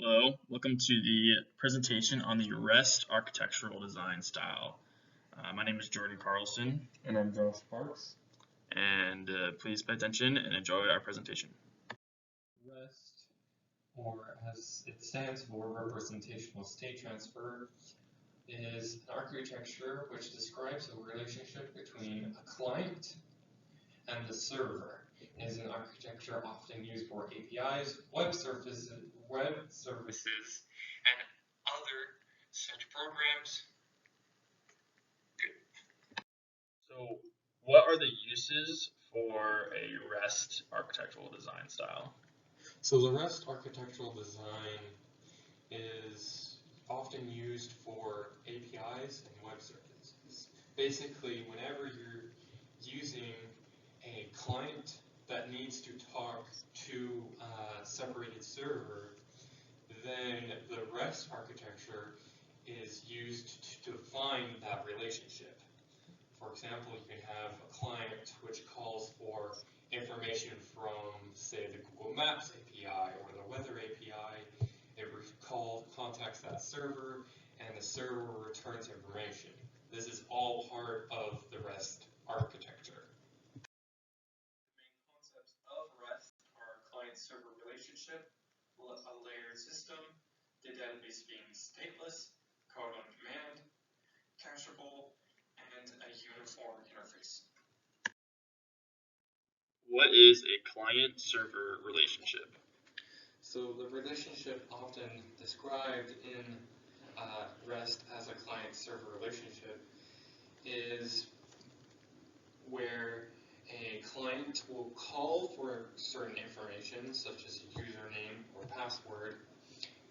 Hello, welcome to the presentation on the REST architectural design style. My name is Jordan Carlson. And I'm Josh Sparks. And please pay attention and enjoy our presentation. REST, or as it stands for Representational State Transfer, is an architecture which describes a relationship between a client and the server. It is an architecture often used for APIs, web services, and other such programs. So, what are the uses for a REST architectural design style? So the REST architectural design is often used for APIs and web services. Basically, whenever you're using a client that needs to talk to a separated server, then the REST architecture is used to define that relationship. For example, you can have a client which calls for information from, say, the Google Maps API or the Weather API. It contacts that server, and the server returns information. This is all part of the REST architecture. The main concepts of REST are client-server relationship, a layered system, the database being stateless, code on command, cacheable, and a uniform interface. What is a client-server relationship? So the relationship often described in REST as a client-server relationship is where a client will call for certain information, such as a username or password,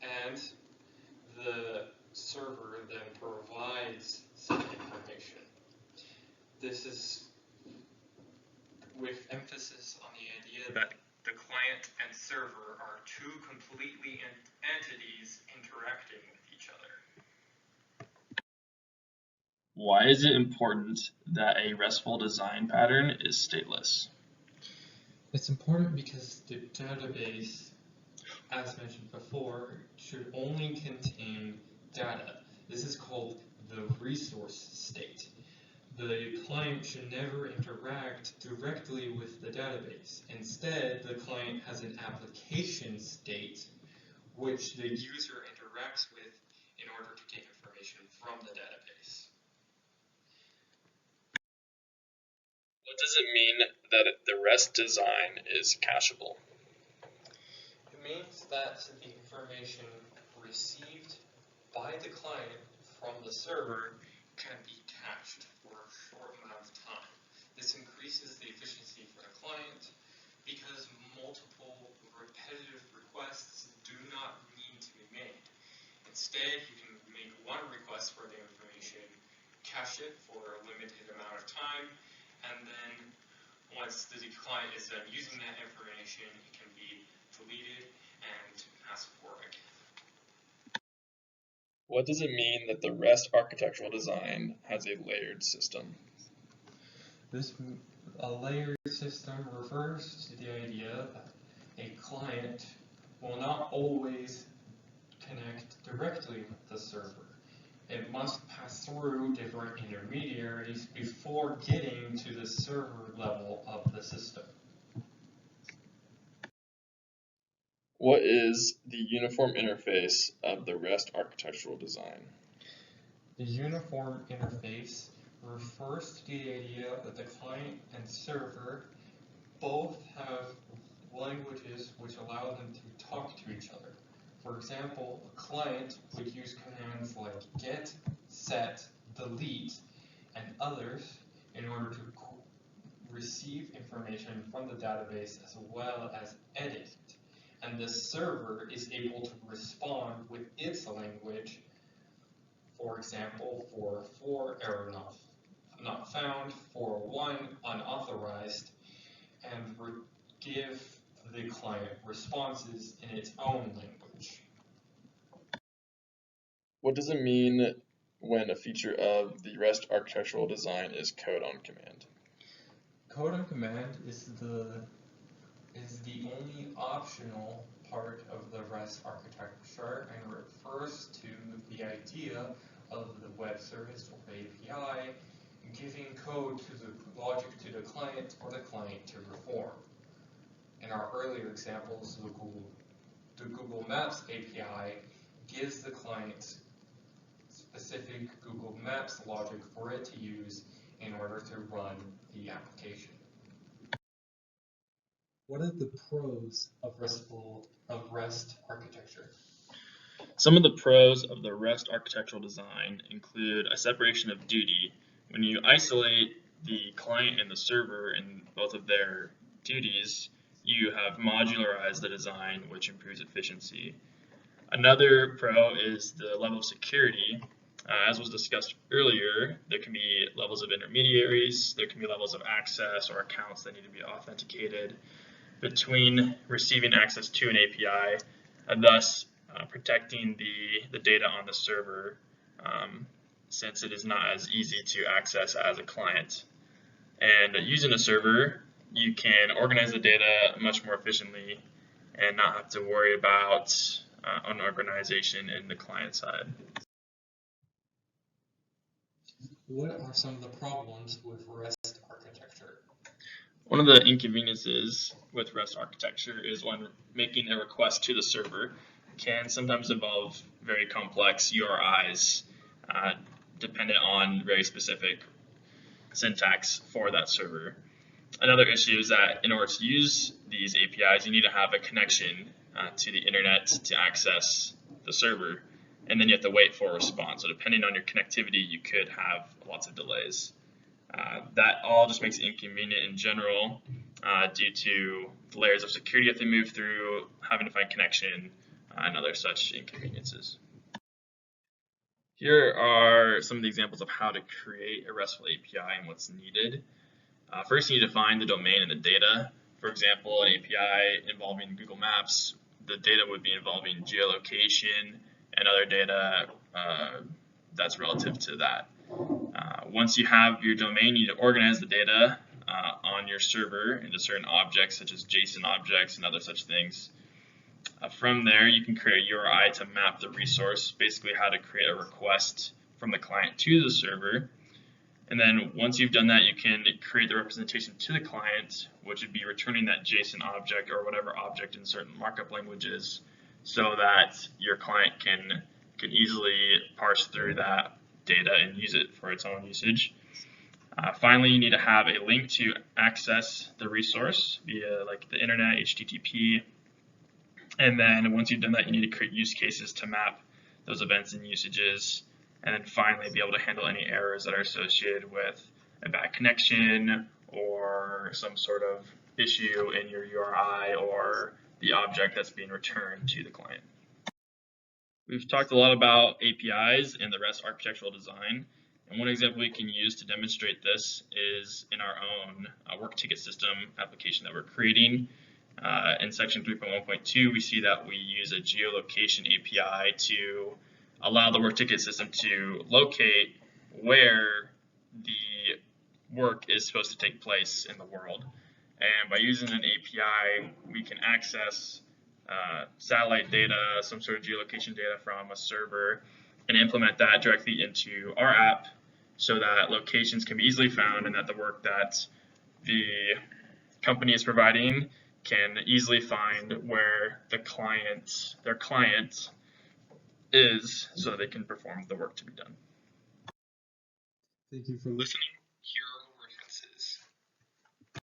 and the server then provides said information. This is with emphasis on the idea that the client and server are two completely entities interacting with each other. Why is it important that a RESTful design pattern is stateless? It's important because the database, as mentioned before, should only contain data. This is called the resource state. The client should never interact directly with the database. Instead, the client has an application state which the user interacts with in order to take information from the database. What does it mean that the REST design is cacheable? It means that the information received by the client from the server can be cached for a short amount of time. This increases the efficiency for the client because multiple repetitive requests do not need to be made. Instead, you can make one request for the information, cache it for a limited amount of time, and then once the client is done using that information, it can be deleted and asked for again. What does it mean that the REST architectural design has a layered system? A layered system refers to the idea that a client will not always connect directly with the server. It must pass through different intermediaries before getting to the server level of the system. What is the uniform interface of the REST architectural design? The uniform interface refers to the idea that the client and server both have languages which allow them to talk to each other. For example, a client would use commands like get, set, delete, and others in order to receive information from the database as well as edit it. And the server is able to respond with its language, for example, for error not found, for one unauthorized, and give the client responses in its own language. What does it mean when a feature of the REST architectural design is code on command? Code on command is the only optional part of the REST REST architecture and refers to the idea of the web service or API giving code to the logic to the client or the client to perform. In our earlier examples, the Google Maps API gives the client specific Google Maps logic for it to use in order to run the application. What are the pros of REST architecture? Some of the pros of the REST architectural design include a separation of duty. When you isolate the client and the server in both of their duties, you have modularized the design, which improves efficiency. Another pro is the level of security. As was discussed earlier, there can be levels of intermediaries, there can be levels of access or accounts that need to be authenticated between receiving access to an API, and thus protecting the data on the server, since it is not as easy to access as a client. And using a server, you can organize the data much more efficiently and not have to worry about unorganization in the client side. What are some of the problems with REST architecture? One of the inconveniences with REST architecture is when making a request to the server can sometimes involve very complex URIs dependent on very specific syntax for that server. Another issue is that in order to use these APIs, you need to have a connection to the internet to access the server, and then you have to wait for a response. So depending on your connectivity, you could have lots of delays. That all just makes it inconvenient in general due to the layers of security you have to move through, having to find connection, and other such inconveniences. Here are some of the examples of how to create a RESTful API and what's needed. First, you need to find the domain and the data. For example, an API involving Google Maps, the data would be involving geolocation and other data that's relative to that. Once you have your domain, you need to organize the data on your server into certain objects such as JSON objects and other such things. From there, you can create a URI to map the resource, basically how to create a request from the client to the server. And then once you've done that, you can create the representation to the client, which would be returning that JSON object or whatever object in certain markup languages, so that your client can easily parse through that data and use it for its own usage. Finally, you need to have a link to access the resource via like the internet, HTTP. And then once you've done that, you need to create use cases to map those events and usages. And then finally, be able to handle any errors that are associated with a bad connection or some sort of issue in your URI or the object that's being returned to the client. We've talked a lot about APIs and the REST architectural design. And one example we can use to demonstrate this is in our own work ticket system application that we're creating. In section 3.1.2, we see that we use a geolocation API to allow the work ticket system to locate where the work is supposed to take place in the world. And by using an API, we can access satellite data, some sort of geolocation data from a server, and implement that directly into our app so that locations can be easily found and that the work that the company is providing can easily find where their client is so they can perform the work to be done. Thank you for listening.